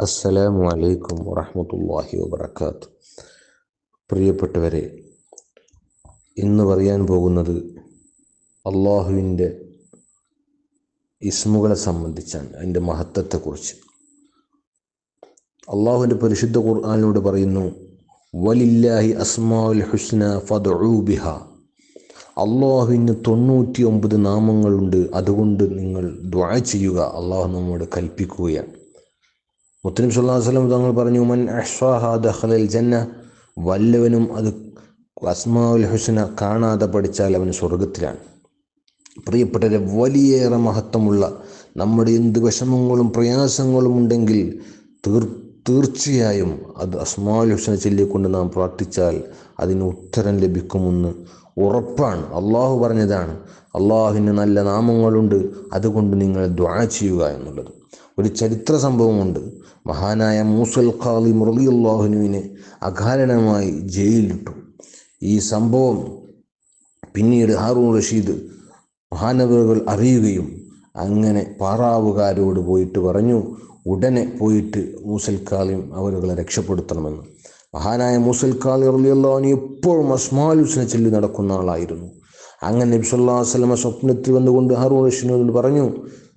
അസ്സലാമു അലൈക്കും വറഹ്മത്തുള്ളാഹി വബറകാത്ത്. പ്രിയപ്പെട്ടവരെ, ഇന്ന് പറയാൻ പോകുന്നത് അള്ളാഹുവിൻ്റെ ഇസ്മുകളെ സംബന്ധിച്ചാണ്, അതിൻ്റെ മഹത്വത്തെക്കുറിച്ച്. അള്ളാഹുവിൻ്റെ പരിശുദ്ധ ഖുർആനിലൂടെ പറയുന്നു, വലില്ലാഹി അസ്മാഉൽ ഹുസ്ന ഫദ്ഉ ബിഹാ. അള്ളാഹുവിന് 99 നാമങ്ങളുണ്ട്, അതുകൊണ്ട് നിങ്ങൾ ദുആ ചെയ്യുക. അള്ളാഹു നമ്മോട് കൽപ്പിക്കുകയാണ്. മുത്തനബി സല്ലല്ലാഹു അലൈഹി വസല്ലം തങ്ങൾ പറഞ്ഞു, മൻ അഹ്സാഹാ ദഖലൽ ജന്ന. വല്ലവനും അത് അസ്മാഉൽ ഹുസ്ന കാണാതെ പഠിച്ചാൽ അവൻ സ്വർഗത്തിലാണ്. പ്രിയപ്പെട്ടവരെ, വലിയേറെ മഹത്വമുള്ള നമ്മുടെ എന്ത് വിഷമങ്ങളും പ്രയാസങ്ങളും ഉണ്ടെങ്കിൽ തീർച്ചയായും അത് അസ്മാഉൽ ഹുസ്ന ചൊല്ലിക്കൊണ്ട് നാം പ്രാർത്ഥിച്ചാൽ അതിന് ഉത്തരം ലഭിക്കുമെന്ന് ഉറപ്പാണ്. അള്ളാഹു പറഞ്ഞതാണ്, അള്ളാഹുവിന് നല്ല നാമങ്ങളുണ്ട്, അതുകൊണ്ട് നിങ്ങൾ ദുആ ചെയ്യുക എന്നുള്ളത്. ഒരു ചരിത്ര സംഭവമുണ്ട്. മഹാനായ മൂസൽ ഖാദിം റളിയല്ലാഹു അൻഹുവിനെ അകാരണമായി ജയിലിലിട്ടു. ഈ സംഭവം പിന്നീട് ഹാറൂൺ റഷീദ് മഹാനവറുകൾ അറിയുകയും അങ്ങനെ പാറാവുകാരോട് പോയിട്ട് പറഞ്ഞു, ഉടനെ പോയിട്ട് മൂസൽ ഖാദിം അവരുകളെ രക്ഷപ്പെടുത്തണമെന്ന്. മഹാനായ മൂസൽ ഖാദിം റളിയല്ലാഹു അൻഹു എപ്പോഴും അസ്മാഉൽ ഹുസ്ന ചൊല്ലി നടക്കുന്ന ആളായിരുന്നു. അങ്ങനെ നബി സല്ലല്ലാഹു അലൈഹി വസല്ലം സ്വപ്നത്തിൽ വന്നുകൊണ്ട് ഹാറൂൺ റഷീദിനോട് പറഞ്ഞു,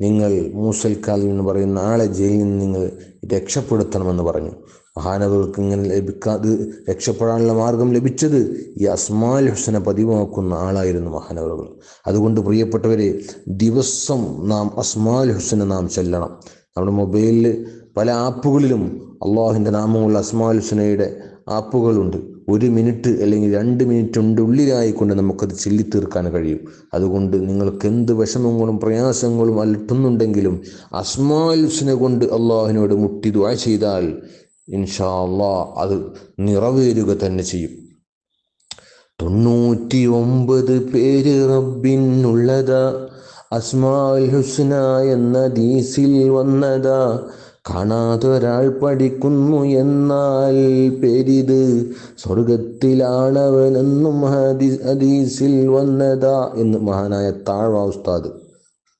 നിങ്ങൾ മൂസൽ ഖാദിം എന്ന് പറയുന്ന ആളെ ജയിലിൽ നിന്ന് നിങ്ങൾ രക്ഷപ്പെടുത്തണമെന്ന് പറഞ്ഞു. മഹാനവർക്ക് ഇങ്ങനെ രക്ഷപ്പെടാനുള്ള മാർഗം ലഭിച്ചത് ഈ അസ്മാഉൽ ഹുസ്ന പതിവാക്കുന്ന ആളായിരുന്നു മഹാനവറുകൾ. അതുകൊണ്ട് പ്രിയപ്പെട്ടവരെ, ദിവസം നാം അസ്മാഉൽ ഹുസ്ന നാം ചൊല്ലണം. നമ്മുടെ മൊബൈലിൽ പല ആപ്പുകളിലും അള്ളാഹുവിൻ്റെ നാമമുള്ള അസ്മാഉൽ ഹുസ്നയുടെ ആപ്പുകളുണ്ട്. 1 മിനിറ്റ് അല്ലെങ്കിൽ 2 മിനിറ്റിൻ്റെ ഉള്ളിലായിക്കൊണ്ട് നമുക്കത് ചൊല്ലിത്തീർക്കാൻ കഴിയും. അതുകൊണ്ട് നിങ്ങൾക്ക് എന്ത് വിഷമങ്ങളും പ്രയാസങ്ങളും അലട്ടുന്നുണ്ടെങ്കിലും അസ്മാഉൽ ഹുസ്ന കൊണ്ട് അള്ളാഹുവിനോട് മുട്ടി ദുആ ചെയ്താൽ ഇൻഷാ അല്ലാഹ് അത് നിറവേറുക തന്നെ ചെയ്യും. 99 പേര് റബ്ബിനുള്ളതാ, അസ്മാഉൽ ഹുസ്ന എന്ന ഹദീസിൽ വന്നതാ. കാണാതൊരാൾ പഠിക്കുന്നു എന്നാൽ പേരിത്, സ്വർഗത്തിലാണവനെന്നും ഹദീസിൽ വന്നതാ എന്ന് മഹാനായ താഴ്വ ഉസ്താദ്